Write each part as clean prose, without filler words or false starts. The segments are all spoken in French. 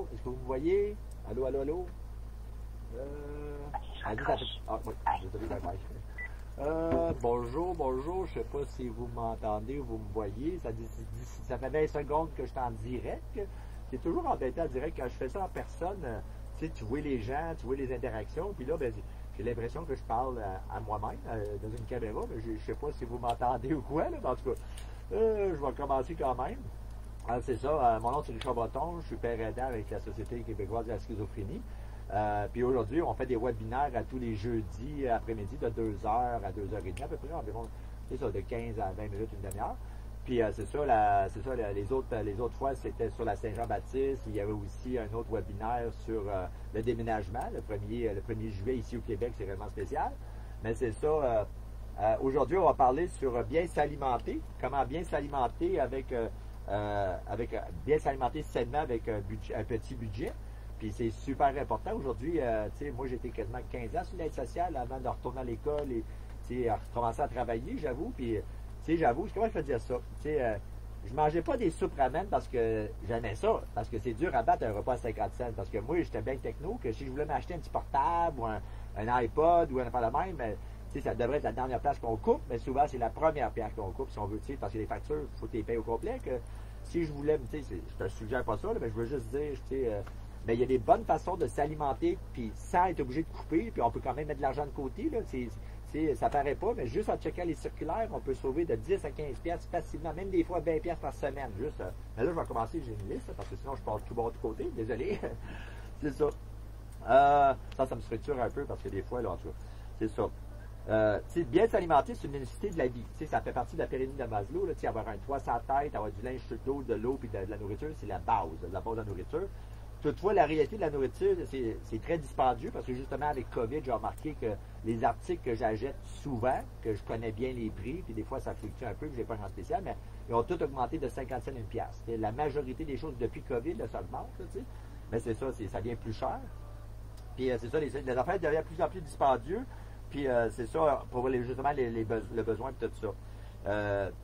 allô, est-ce que vous me voyez? Allô, allô, allô? Oui, désolé, bye bye. Bonjour, bonjour, je sais pas si vous m'entendez ou vous me voyez. Ça fait 20 secondes que je suis en direct. C'est toujours embêtant en direct quand je fais ça en personne. Tu sais, tu vois les gens, tu vois les interactions, puis là, ben, j'ai l'impression que je parle à moi-même dans une caméra, mais je sais pas si vous m'entendez ou quoi, là, mais en tout cas, je vais commencer quand même. C'est ça, mon nom c'est Richard Botton, je suis père aidant avec la Société québécoise de la schizophrénie. Puis aujourd'hui, on fait des webinaires à tous les jeudis après-midi de 2h à 2h30 à peu près, environ, c'est ça, de 15 à 20 minutes, une demi-heure. Puis c'est ça, les autres fois, c'était sur la Saint-Jean-Baptiste. Il y avait aussi un autre webinaire sur le déménagement, le 1er juillet ici au Québec, c'est vraiment spécial. Mais c'est ça, aujourd'hui, on va parler sur bien s'alimenter, comment bien s'alimenter bien s'alimenter sainement avec un petit budget. Puis c'est super important. Aujourd'hui, tu sais, moi j'étais quasiment 15 ans sur l'aide sociale avant de retourner à l'école et recommencer à travailler, j'avoue. Puis, tu sais, j'avoue, comment je peux dire ça? Tu sais, je mangeais pas des soupes ramen parce que j'aimais ça, parce que c'est dur à battre un repas à 50 cents. Parce que moi, j'étais bien techno, que si je voulais m'acheter un petit portable ou un iPod ou un affaire de même, tu sais, ça devrait être la dernière place qu'on coupe, mais souvent c'est la première pièce qu'on coupe si on veut, tu sais, parce que les factures, il faut que tu les payes au complet. Que si je voulais, tu sais, je te suggère pas ça, là, mais je veux juste dire, tu sais, mais il y a des bonnes façons de s'alimenter, puis sans être obligé de couper, puis on peut quand même mettre de l'argent de côté, là, ça paraît pas, mais juste en checkant les circulaires, on peut sauver de 10 à 15 pièces facilement, même des fois 20 pièces par semaine, juste. Mais là, je vais commencer, j'ai une liste, parce que sinon je pars tout bon de côté, désolé. C'est ça. Ça me structure un peu, parce que des fois, là, en tout cas, c'est ça. Bien s'alimenter, c'est une nécessité de la vie. Ça fait partie de la pyramide de Maslow. Là, avoir un toit sans tête, avoir du linge sur le dos, de l'eau et de la nourriture, c'est la base de la nourriture. Toutefois, la réalité de la nourriture, c'est très dispendieux parce que justement, avec COVID, j'ai remarqué que les articles que j'achète souvent, que je connais bien les prix, puis des fois ça fluctue un peu, que je n'ai pas un grand spécial, mais ils ont tous augmenté de 50 cents à une pièce. La majorité des choses depuis COVID, là, ça augmente, là, mais c'est ça, ça devient plus cher. Puis c'est ça, les affaires deviennent de plus en plus dispendieux. Puis c'est ça, pour justement le besoin de tout ça.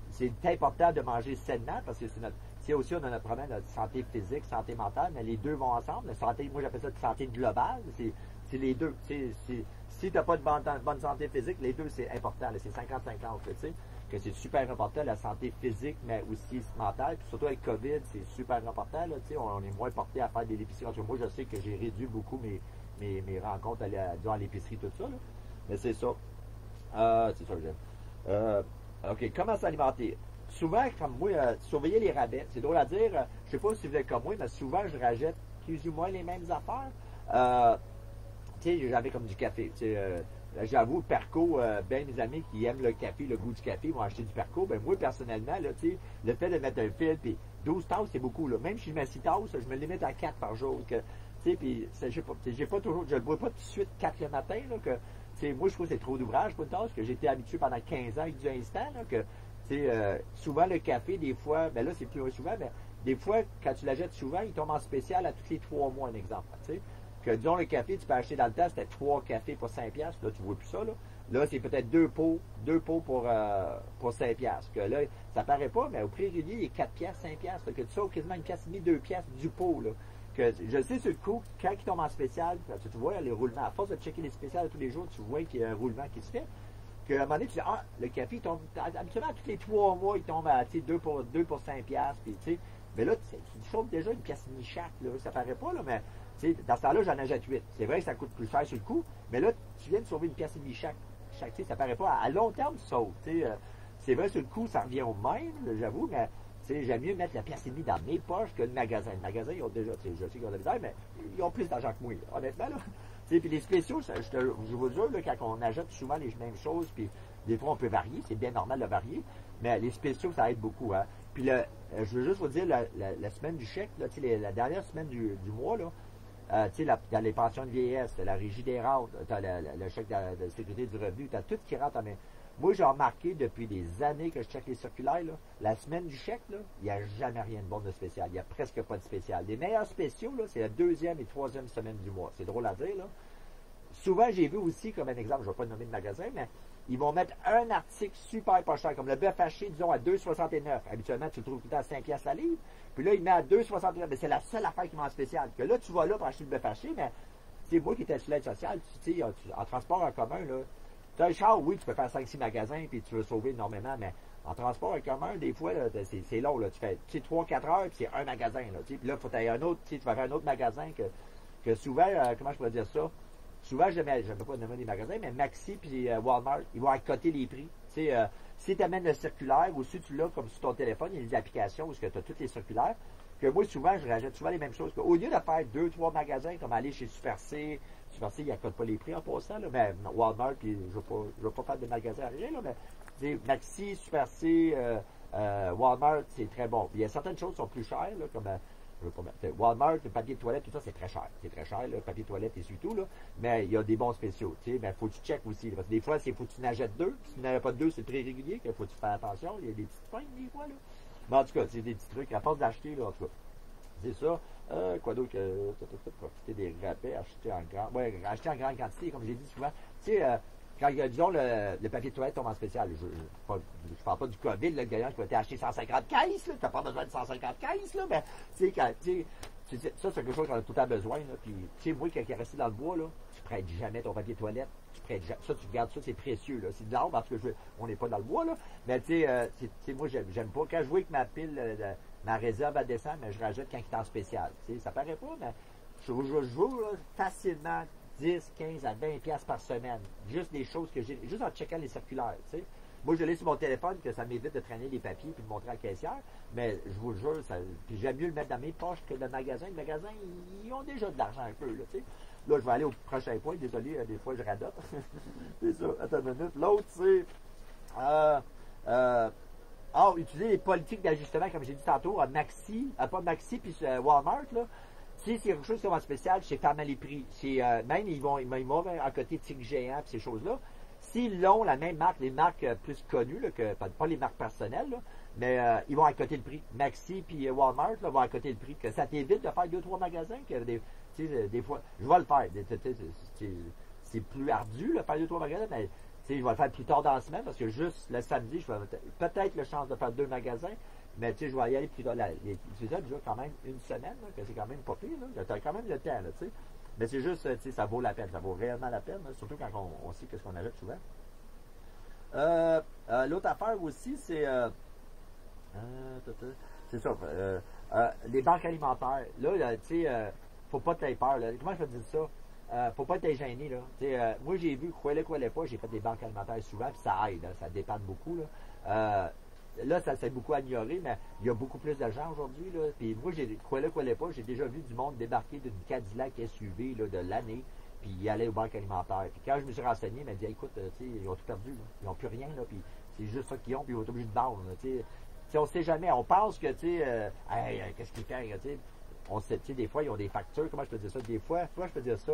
C'est important de manger sainement parce que c'est aussi on a notre problème de santé physique, santé mentale, mais les deux vont ensemble. La santé, moi j'appelle ça de santé globale. C'est les deux. Si tu n'as pas de bonne santé physique, les deux c'est important. C'est 50-50. Que c'est super important, la santé physique, mais aussi mentale. Puis surtout avec COVID, c'est super important. Là, on est moins porté à faire des épiceries. Moi, je sais que j'ai réduit beaucoup mes rencontres à l'épicerie, tout ça. Là. Mais c'est ça. C'est ça que j'aime. OK, comment s'alimenter? Souvent, comme moi, surveiller les rabais. C'est drôle à dire. Je sais pas si vous êtes comme moi, mais souvent, je rachète plus ou moins les mêmes affaires. Tu sais, j'avais comme du café. J'avoue, Perco, ben mes amis qui aiment le café, le goût du café, vont acheter du Perco. Ben moi, personnellement, là, le fait de mettre un fil, puis 12 tasses, c'est beaucoup. Là. Même si je mets 6 tasses, je me limite à 4 par jour. Puis, j'ai pas toujours, je ne le bois pas tout de suite 4 le matin. Là, moi, je trouve que c'est trop d'ouvrage pour une tasse, que j'ai été habitué pendant 15 ans avec du instant, là, que souvent le café, des fois, ben là, c'est plus souvent, mais des fois, quand tu l'achètes souvent, il tombe en spécial à tous les 3 mois, un exemple. Que disons, le café, tu peux acheter dans le temps, c'était 3 cafés pour 5$. Là, tu ne vois plus ça. Là c'est peut-être 2 pots pour 5$. Que là, ça paraît pas, mais au prix régulier, il est 4$, 5$. Là, que tu sauves quasiment une pièce et demie, 2$ du pot. Là. Que je sais sur le coup, quand il tombe en spécial, tu vois les roulements, à force de checker les spéciales tous les jours, tu vois qu'il y a un roulement qui se fait. Qu'à un moment donné, tu dis, le café, il tombe, habituellement, tous les 3 mois, il tombe à 2 pour 5$. Puis, mais là, tu sauves déjà une pièce et demie chaque. Là, ça paraît pas, là, mais dans ce temps-là, j'en achète 8. C'est vrai que ça coûte plus cher sur le coup, mais là, tu viens de sauver une pièce et demie chaque. Ça paraît pas. À long terme, tu sauves. C'est vrai, sur le coup, ça revient au même, j'avoue, mais j'aime mieux mettre la pièce et demie dans mes poches que le magasin. Le magasin, ils ont déjà, je sais qu'ils ont de la misère, mais ils ont plus d'argent que moi, honnêtement. Là. Puis les spéciaux, je vous jure, là, quand on achète souvent les mêmes choses, puis des fois on peut varier, c'est bien normal de varier, mais les spéciaux, ça aide beaucoup. Hein. Puis je veux juste vous dire, la semaine du chèque, là, la dernière semaine du mois, là, dans les pensions de vieillesse, la régie des rentes, tu as le chèque de sécurité du revenu, tu as tout qui rentre en main. Moi, j'ai remarqué depuis des années que je check les circulaires, là, la semaine du chèque, il n'y a jamais rien de bon de spécial. Il n'y a presque pas de spécial. Les meilleurs spéciaux, c'est la 2e et 3e semaine du mois. C'est drôle à dire. Là. Souvent, j'ai vu aussi, comme un exemple, je ne vais pas nommer de magasin, mais ils vont mettre un article super pas cher, comme le bœuf haché, disons, à 2,69. Habituellement, tu le trouves tout le temps à 5 piastres la livre. Puis là, il met à 2,69. Mais c'est la seule affaire qui met en spécial. Que là, tu vas là pour acheter le bœuf haché, mais c'est moi qui étais sur l'aide sociale, tu sais, en transport en commun, là. Tu as un char, oui, tu peux faire 5-6 magasins, puis tu veux sauver énormément, mais en transport en commun, des fois, c'est long, là. Tu fais 3-4 heures, puis c'est un magasin, là. Puis là, il faut aller un autre, tu vas faire un autre magasin que souvent, comment je pourrais dire ça? Souvent, je n'aime pas nommer des magasins, mais Maxi puis Walmart, ils vont accoter les prix. Tu sais, si tu amènes le circulaire ou si tu l'as comme sur ton téléphone, il y a des applications où tu as toutes les circulaires, que moi, souvent, je rajoute souvent les mêmes choses. Au lieu de faire 2-3 magasins, comme aller chez Super C, ils n'accotent pas les prix en passant, là, mais Walmart, puis je ne vais pas faire de magasins à rien, là, mais Maxi, Super C, Walmart, c'est très bon. Il y a certaines choses qui sont plus chères, là, comme je veux pas mettre, Walmart, le papier de toilette, tout ça, c'est très cher. C'est très cher, le papier de toilette et surtout, là. Mais il y a des bons spéciaux, tu sais. Mais il faut que tu checkes aussi. Là, parce que des fois, il faut que tu en achètes 2. Si tu n'en as pas 2, c'est très régulier, qu'il faut que tu fasses attention. Il y a des petites feintes, des fois, là. Mais en tout cas, c'est des petits trucs. À force d'acheter, là, en tout cas. C'est ça. Quoi d'autre que profiter des rabais, acheter en grand. Ouais, acheter en grande quantité, comme j'ai dit souvent. Tu sais, quand, disons, le papier de toilette tombe en spécial, je ne parle pas du COVID, le gagnant qui va t'acheter 150 caisses, tu n'as pas besoin de 150 caisses, là, mais tu sais, ça, c'est quelque chose qu'on a tout le temps besoin, là, puis, tu sais, moi, quand il est resté dans le bois, là, tu prêtes jamais ton papier de toilette, ça, tu gardes ça, c'est précieux, là, c'est de l'arbre, parce que on n'est pas dans le bois, là, mais tu sais, moi, j'aime pas, quand je vois que ma pile, ma réserve à descendre, mais je rajoute quand il est en spécial, tu sais, ça paraît pas, mais je joue, là, facilement 10, 15 à 20 piastres par semaine. Juste des choses que j'ai, juste en checkant les circulaires, tu sais. Moi, je l'ai sur mon téléphone, que ça m'évite de traîner les papiers puis de montrer à la caissière, mais je vous le jure, puis j'aime mieux le mettre dans mes poches que le magasin. Le magasin, ils ont déjà de l'argent un peu, là, tu sais. Là, je vais aller au prochain point. Désolé, des fois, je radote. C'est ça. Attends une minute. L'autre, c'est utiliser les politiques d'ajustement, comme j'ai dit tantôt, à Maxi, pas Maxi, puis Walmart, là. Si c'est quelque chose qui va spécial, c'est fermer les prix. Même, ils vont à côté de Tigre Géant et ces choses-là. S'ils ont la même marque, les marques plus connues, là, pas les marques personnelles, là, mais ils vont accoter le prix. Maxi puis Walmart là, vont accoter le prix. Que ça t'évite de faire 2-3 magasins. Que des fois, je vais le faire. C'est plus ardu, de faire 2-3 magasins, mais je vais le faire plus tard dans la semaine parce que juste le samedi, je vais peut-être la chance de faire 2 magasins. Mais tu sais, je vais y aller plus tard. C'est ça déjà quand même une semaine, là, que c'est quand même pas pire. Tu as quand même le temps, là, tu sais. Mais c'est juste, tu sais, ça vaut la peine. Ça vaut réellement la peine, là, surtout quand on sait qu'est-ce qu'on achète souvent. L'autre affaire aussi, c'est ça. Les banques alimentaires. Là, tu sais, faut pas t'aies peur. Là. Comment je peux dire ça? Faut pas être gêné. Là. Moi, j'ai vu, quoi pas, j'ai fait des banques alimentaires souvent, puis ça aide. Là, ça dépanne beaucoup. Là, ça s'est beaucoup amélioré, mais il y a beaucoup plus de gens aujourd'hui. Puis moi, pas, j'ai déjà vu du monde débarquer d'une Cadillac SUV là, de l'année, puis y aller aux banques alimentaires. Puis quand je me suis renseigné, il m'a dit écoute, ils ont tout perdu. Là. Ils n'ont plus rien, là, puis c'est juste ça qu'ils ont, puis ils vont être obligés de vendre. On ne sait jamais. On pense que, qu'est-ce qu'ils font? On sait, des fois, ils ont des factures. Comment je peux dire ça? Des fois, comment je peux dire ça?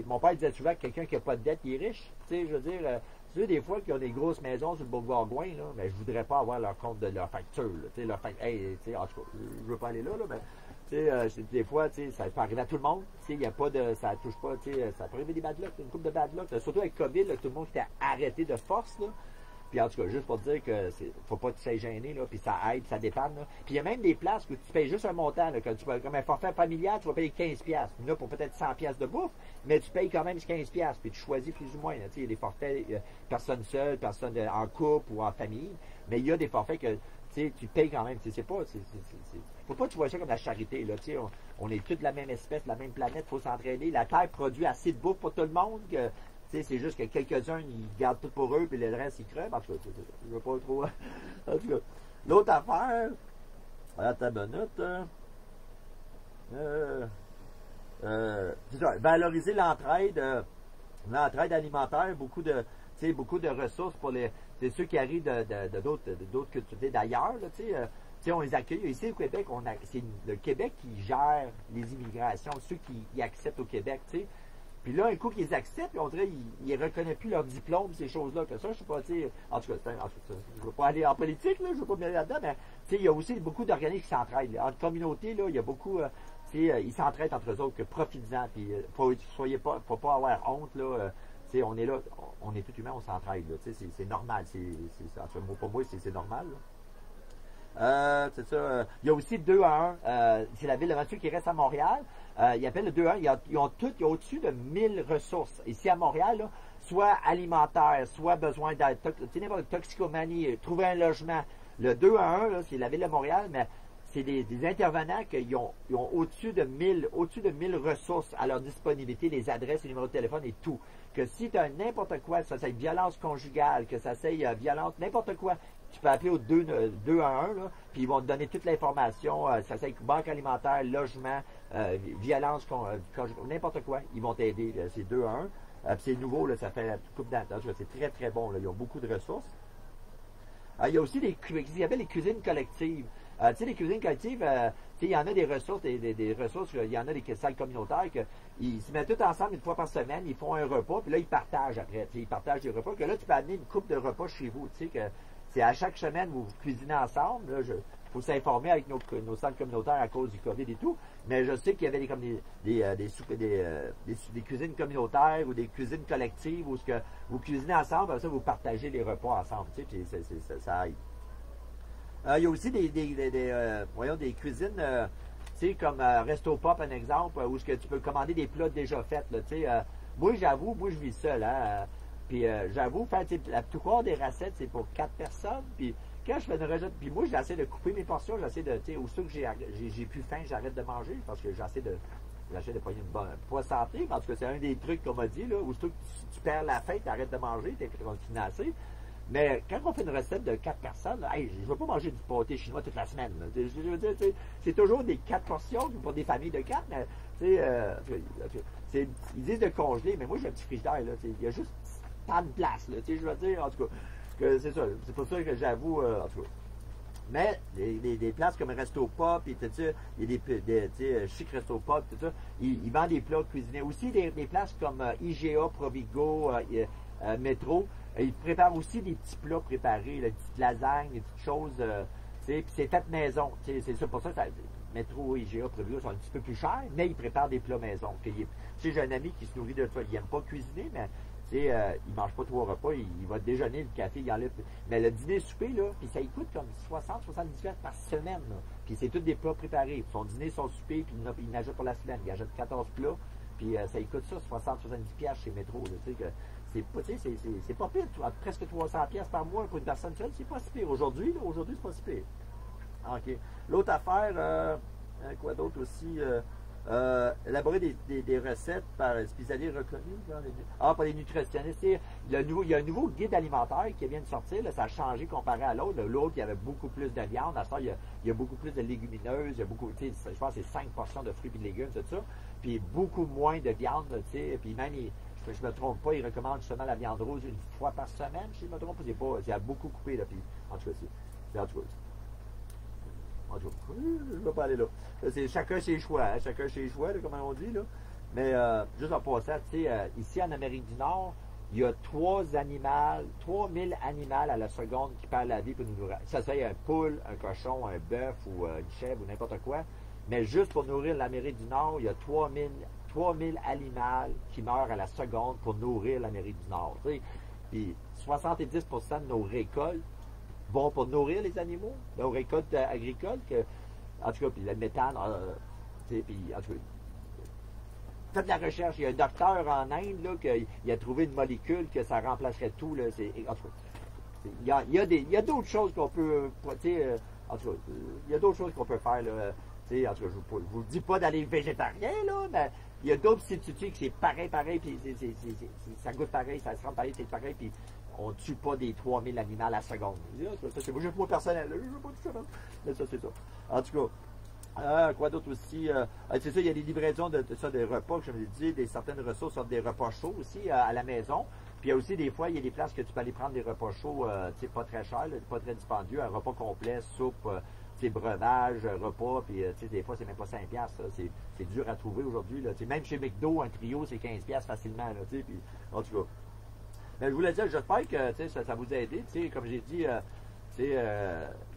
Mon père disait souvent que quelqu'un qui n'a pas de dette, il est riche. Je veux dire, tu sais, des fois, qui ont des grosses maisons sur le boulevard Gouin, là, mais je voudrais pas avoir leur compte de leur facture. En tout cas, je veux pas aller là, mais des fois, ça peut arriver à tout le monde. Il y a pas de. Ça touche pas, ça peut arriver des bad luck, une couple de bad luck. Surtout avec COVID, là, tout le monde était arrêté de force. Là. Puis en tout cas, juste pour dire que faut pas te gêner, là, puis ça aide, ça dépanne. Là. Puis il y a même des places où tu payes juste un montant, là, comme un forfait familial, tu vas payer 15$. Là, pour peut-être 100$ de bouffe, mais tu payes quand même 15$, puis tu choisis plus ou moins. Il y a des forfaits, personne seule, personne en couple ou en famille, mais il y a des forfaits que tu payes quand même. C'est pas. Faut pas que tu vois ça comme la charité. Là, on est tous de la même espèce, de la même planète, il faut s'entraider. La Terre produit assez de bouffe pour tout le monde que. C'est juste que quelques-uns, ils gardent tout pour eux, puis le reste, ils crèvent. En tout cas, je ne veux pas trop. En tout cas, l'autre affaire, attends une minute. C'est ça, valoriser l'entraide alimentaire, beaucoup de ressources pour ceux qui arrivent d'autres cultures, d'ailleurs. On les accueille. Ici, au Québec, c'est le Québec qui gère les immigrations, ceux qui acceptent au Québec, tu sais. Puis là, un coup qu'ils acceptent, on dirait qu'ils ne reconnaissent plus leur diplôme, ces choses-là. Que ça, je sais pas, en tout cas, je ne veux pas aller en politique, là, je ne veux pas me mêler là-dedans, mais il y a aussi beaucoup d'organismes qui s'entraident. En communauté, là, il y a beaucoup, ils s'entraident entre eux autres, que profites-en. Puis, faut pas avoir honte, là. on est là, on est tout humain, on s'entraide. C'est normal. Pour moi, c'est normal. C'est ça. Il y a aussi le 2 à 1. C'est la ville de Mathieu qui reste à Montréal. Ils appellent le 2 à 1. Ils ont au-dessus de 1000 ressources. Ici à Montréal, là, soit alimentaire, soit besoin d'aide, n'importe toxicomanie, trouver un logement. Le 2 à 1, c'est la ville de Montréal, mais c'est des intervenants qui ont au-dessus de 1000 ressources à leur disponibilité, les adresses, les numéros de téléphone et tout. Que si tu as n'importe quoi, ça c'est violence conjugale, que ça c'est violence, n'importe quoi, tu peux appeler au 2 à 1, là, puis ils vont te donner toute l'information, ça c'est banque alimentaire, logement, violence conjugale, n'importe quoi, ils vont t'aider. C'est 2 à 1. Puis c'est nouveau, là, ça fait une couple d'années, c'est très très bon, là, ils ont beaucoup de ressources. Il y a aussi ils appellent les cuisines collectives. Tu sais, les cuisines collectives, il y en a des ressources, des ressources, il y en a des salles communautaires ils se mettent tous ensemble une fois par semaine, ils font un repas, puis là, ils partagent après. Ils partagent des repas, que là, tu peux amener une coupe de repas chez vous. Tu sais, que c'est à chaque semaine, vous cuisinez ensemble. Là, il faut s'informer avec nos salles communautaires à cause du COVID et tout. Mais je sais qu'il y avait des cuisines communautaires ou des cuisines collectives où vous cuisinez ensemble, après ça, vous partagez les repas ensemble. Tu sais, puis ça aide. Il y a aussi des cuisines, tu sais, comme Resto Pop, un exemple, où tu peux commander des plats déjà faits. Là, tu sais, moi, j'avoue, je vis seul. Hein, puis j'avoue, la plupart des recettes, c'est pour 4 personnes. Puis quand je fais une recette, puis moi, j'essaie de couper mes portions. J'essaie de, tu sais, aussitôt que j'ai plus faim, j'arrête de manger parce que j'essaie de pogner une bonne pas santé. En tout cas, c'est un des trucs qu'on m'a dit. Là, aussitôt que tu perds la faim, tu arrêtes de manger, tu es financé. Mais quand on fait une recette de 4 personnes, je ne vais pas manger du pâté chinois toute la semaine. Je veux dire, c'est toujours des 4 portions pour des familles de 4, mais ils disent de congeler, mais moi j'ai un petit frigidaire, il y a juste pas de place. Là, je veux dire, en tout cas, que c'est ça. C'est pour ça que j'avoue, en tout cas. Mais des places comme Resto Pop, il y a des Chic Resto Pop, tout ça, ils vendent des plats cuisinés. Aussi des places comme IGA, Provigo, Métro. Ils préparent aussi des petits plats préparés, des petites lasagnes, des petites choses, puis c'est fait maison. C'est ça pour ça, Métro, IGA, Provigo sont un petit peu plus chers, mais ils préparent des plats maison. J'ai un ami qui se nourrit de ça, il n'aime pas cuisiner, mais il ne mange pas 3 repas, il va déjeuner, le café, il enlève. Mais le dîner souper, là, puis ça lui coûte comme 60-70$ par semaine. Là. Puis c'est tous des plats préparés. Son dîner, son souper, puis il n'ajoute pour la semaine. Il ajoute 14 plats, puis ça lui coûte ça, 60-70$ chez Métro. Là, c'est pas pire, presque 300$ par mois pour une personne seule, c'est pas si pire. Aujourd'hui, c'est pas si pire. OK. L'autre affaire, quoi d'autre aussi, élaborer des recettes par spécialistes reconnus. Par les nutritionnistes. Il y a un nouveau guide alimentaire qui vient de sortir, là, ça a changé comparé à l'autre. L'autre, il y avait beaucoup plus de viande. À ça, il y a beaucoup plus de légumineuses, il y a beaucoup, je pense que c'est 5 portions de fruits et de légumes, tout ça. Puis beaucoup moins de viande, puis même, je ne me trompe pas, il recommande justement la viande rouge une fois par semaine, si je ne me trompe pas, c'est beaucoup coupé, là, puis en tout cas, je ne vais pas aller là. C'est chacun ses choix, hein, là, comme on dit, là. Mais juste en passant, ici en Amérique du Nord, il y a 3000 animaux à la seconde qui perdent la vie pour nous nourrir. Ça serait un poule, un cochon, un bœuf ou une chèvre ou n'importe quoi. Mais juste pour nourrir l'Amérique du Nord, il y a 3000 animaux qui meurent à la seconde pour nourrir l'Amérique du Nord. T'sais. Puis 70% de nos récoltes vont pour nourrir les animaux, nos récoltes agricoles, en tout cas, puis le méthane, puis en tout cas, faites de la recherche. Il y a un docteur en Inde là, qui a trouvé une molécule que ça remplacerait tout. Là, en tout cas, il y a d'autres choses qu'on peut, en tout cas, il y a d'autres choses qu'on peut faire. Là, en tout cas, je ne vous dis pas d'aller végétarien, là, mais il y a d'autres substituts que c'est pareil, puis ça goûte pareil, ça se rend pareil, c'est pareil, puis on ne tue pas des 3000 animaux à la seconde. Ça, c'est moi personnel, je ne veux pas toucher ça. Mais ça, c'est ça. En tout cas, quoi d'autre aussi? C'est ça, il y a des livraisons de des repas, comme je vous ai dit, certaines ressources sortent des repas chauds aussi à la maison. Puis il y a aussi des fois, il y a des places que tu peux aller prendre des repas chauds, pas très chers, pas très dispendieux, un repas complet, soupe, breuvage, repas, puis des fois, c'est même pas 5$. C'est dur à trouver aujourd'hui. Même chez McDo, un trio, c'est 15$ facilement. Là, puis, en tout cas. Mais je voulais dire, j'espère que ça vous a aidé. Comme j'ai dit, il y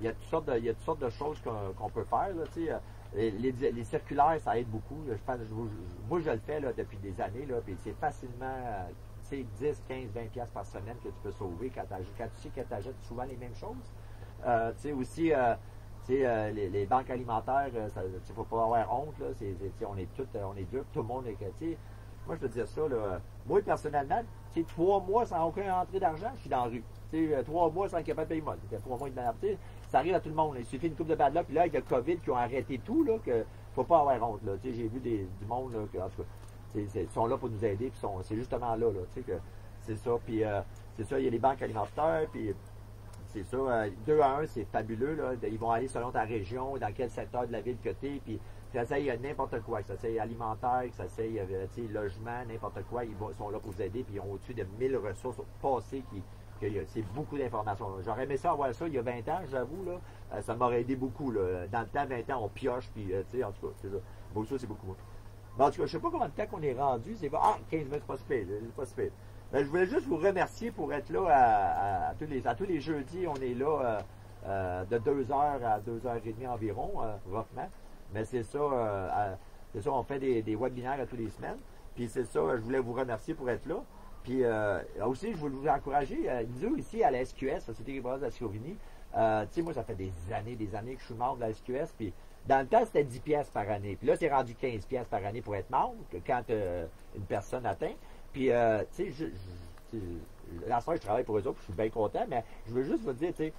a toutes sortes de choses qu'on peut faire. Là, les circulaires, ça aide beaucoup. Moi, je le fais là, depuis des années, là, puis c'est sais, 10, 15, 20 piastres par semaine que tu peux sauver quand tu sais que tu achètes souvent les mêmes choses. Tu sais, aussi, les banques alimentaires, il ne faut pas avoir honte, là. On est dur, tout le monde est, tu sais, moi, je peux te dire ça, là. Moi, personnellement, tu sais, 3 mois sans aucune entrée d'argent, je suis dans la rue. Tu sais, 3 mois sans être capable de payer moi. 3 mois de tu ça arrive à tout le monde. Il suffit d'une couple de bad luck. Puis là, avec le COVID qui ont arrêté tout, là, que faut pas avoir honte, là. Tu sais, j'ai vu du monde, là, que, en tout cas, ils sont là pour nous aider, puis c'est justement là, tu sais, que c'est ça. Puis, c'est ça, il y a les banques alimentaires, puis c'est ça, 2 à 1, c'est fabuleux, là. Ils vont aller selon ta région, dans quel secteur de la ville que tu es, puis ça essaye n'importe quoi, que ça essaye alimentaire, que ça essaye logement, n'importe quoi, ils sont là pour vous aider, puis ils ont au-dessus de 1000 ressources passées c'est beaucoup d'informations. J'aurais aimé ça avoir ça il y a 20 ans, j'avoue, là, ça m'aurait aidé beaucoup, là. Dans le temps, 20 ans, on pioche, puis, tu sais, en tout cas, c'est ça. Bon, ça, c'est beaucoup moins. Bon, en tout cas, je sais pas combien de temps qu'on est rendu, 15 minutes, c'est pas super, c'est pas super. Je voulais juste vous remercier pour être là à tous les jeudis, on est là de 2h à 2h30 environ, roughement. Mais c'est ça, on fait des webinaires à tous les semaines. Puis c'est ça, je voulais vous remercier pour être là. Puis aussi, je voulais vous encourager, nous ici à la SQS, Société québécoise de la Slovénie, tu sais, moi, ça fait des années que je suis membre de la SQS, puis dans le temps, c'était 10 pièces par année. Puis là, c'est rendu 15 pièces par année pour être membre, quand une personne atteint. Puis, tu sais, la soirée, je travaille pour eux autres, puis je suis bien content, mais je veux juste vous dire, tu sais,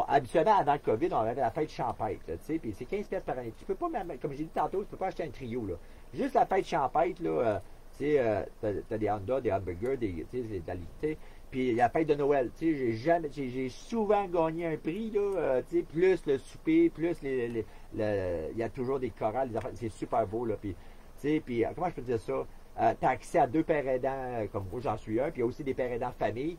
habituellement, avant le COVID, on avait la fête champêtre, tu sais, puis c'est 15 pièces par année. Tu peux pas, comme j'ai dit tantôt, tu peux pas acheter un trio, là. Juste la fête champêtre, là, tu sais, t'as des Honda, des hamburgers, tu sais, puis la fête de Noël, tu sais, j'ai souvent gagné un prix, là, tu sais, plus le souper, plus il y a toujours des chorales, c'est super beau, là, puis, tu sais, puis, comment je peux dire ça? Tu as accès à 2 pères aidants, comme moi j'en suis un, puis il y a aussi des pères aidants famille.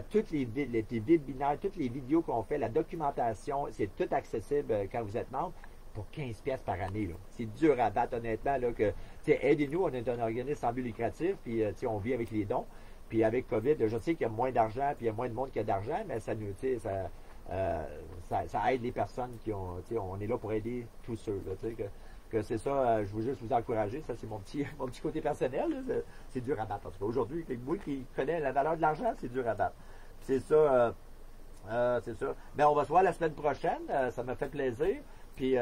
Toutes les webinaires, toutes les vidéos qu'on fait, la documentation, c'est tout accessible quand vous êtes membre pour 15 pièces par année. C'est dur à battre, honnêtement, là, que, aidez-nous, on est un organisme sans but lucratif, puis on vit avec les dons. Puis avec COVID, je sais qu'il y a moins d'argent, puis il y a moins de monde qui a d'argent, mais ça nous, ça aide les personnes qui ont, on est là pour aider tous ceux, là, que c'est ça, je veux juste vous encourager, ça c'est mon petit côté personnel, c'est dur à battre. En tout cas, aujourd'hui, moi qui connais la valeur de l'argent, c'est dur à battre. C'est ça, c'est ça. Mais on va se voir la semaine prochaine, ça me fait plaisir. Puis,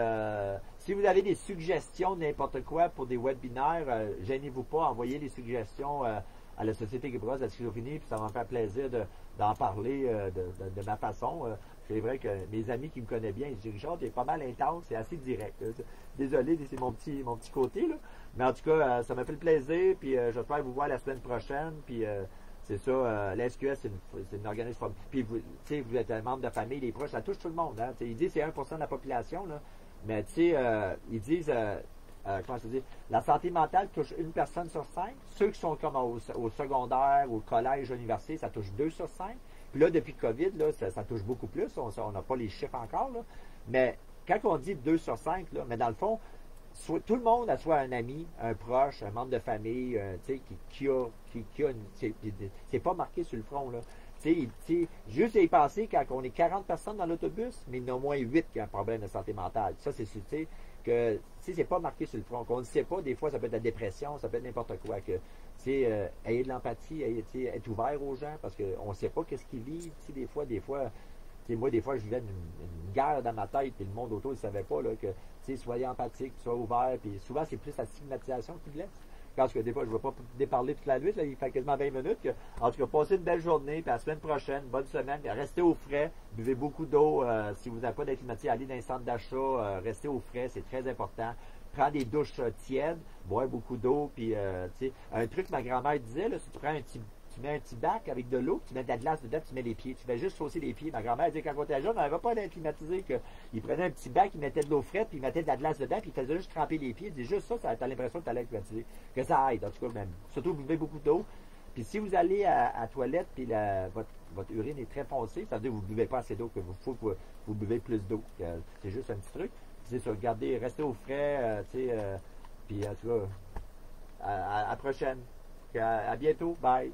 si vous avez des suggestions, n'importe quoi pour des webinaires, gênez-vous pas, envoyez les suggestions à la Société québécoise de la schizophrénie, puis ça va me faire plaisir d'en parler de ma façon. C'est vrai que mes amis qui me connaissent bien, ils disent Richard, tu es pas mal intense, c'est assez direct. Désolé, c'est mon petit côté, là. Mais en tout cas, ça m'a fait le plaisir, puis j'espère vous voir la semaine prochaine, puis c'est ça, la SQS, c'est une organisme. Puis vous êtes un membre de famille, les proches, ça touche tout le monde. Hein, ils disent que c'est 1% de la population, là, mais ils disent, comment je dis, la santé mentale touche 1 personne sur 5. Ceux qui sont comme au secondaire, au collège, à l'université, ça touche 2 sur 5. Puis là, depuis COVID, là, ça touche beaucoup plus. On n'a pas les chiffres encore, là. Mais quand on dit 2 sur 5, là, mais dans le fond, tout le monde a soit un ami, un proche, un membre de famille, qui a c'est pas marqué sur le front, là. Juste y penser quand on est 40 personnes dans l'autobus, mais il y en a au moins 8 qui ont un problème de santé mentale. Ça, c'est que c'est pas marqué sur le front, qu'on ne sait pas, des fois ça peut être la dépression, ça peut être n'importe quoi, que ayez de l'empathie, être ouvert aux gens, parce qu'on ne sait pas qu'est-ce qu'ils vivent, des fois, moi, des fois, je vivais une guerre dans ma tête, puis le monde autour, il ne savait pas, là, que, soyez empathique, soyez ouvert, puis souvent, c'est plus la stigmatisation qui blesse. Parce que des fois, je ne vais pas déparler toute la nuit, là, il fait quasiment 20 minutes. En tout cas, passez une belle journée, puis à la semaine prochaine, bonne semaine, restez au frais, buvez beaucoup d'eau. Si vous n'avez pas d'être climatisé, allez dans les centres d'achat, restez au frais, c'est très important. Prends des douches tièdes, bois beaucoup d'eau, puis un truc que ma grand-mère disait, là, si tu mets un petit bac avec de l'eau, tu mets de la glace dedans, tu mets les pieds. Tu fais juste saucer les pieds. Ma grand-mère disait quand on était jeune, on n'avait pas d'air climatisé, qu'il prenait un petit bac, il mettait de l'eau frette, puis il mettait de la glace dedans, puis il faisait juste tremper les pieds. Il dit juste ça t'as l'impression que tu allais climatiser. Que ça aide, en tout cas, même. Surtout, vous buvez beaucoup d'eau. Puis si vous allez à la toilette, puis votre urine est très foncée, ça veut dire que vous ne buvez pas assez d'eau, que vous buvez plus d'eau. C'est juste un petit truc. C'est ça, regardez, restez au frais, puis en tout cas, à la prochaine. À bientôt. Bye.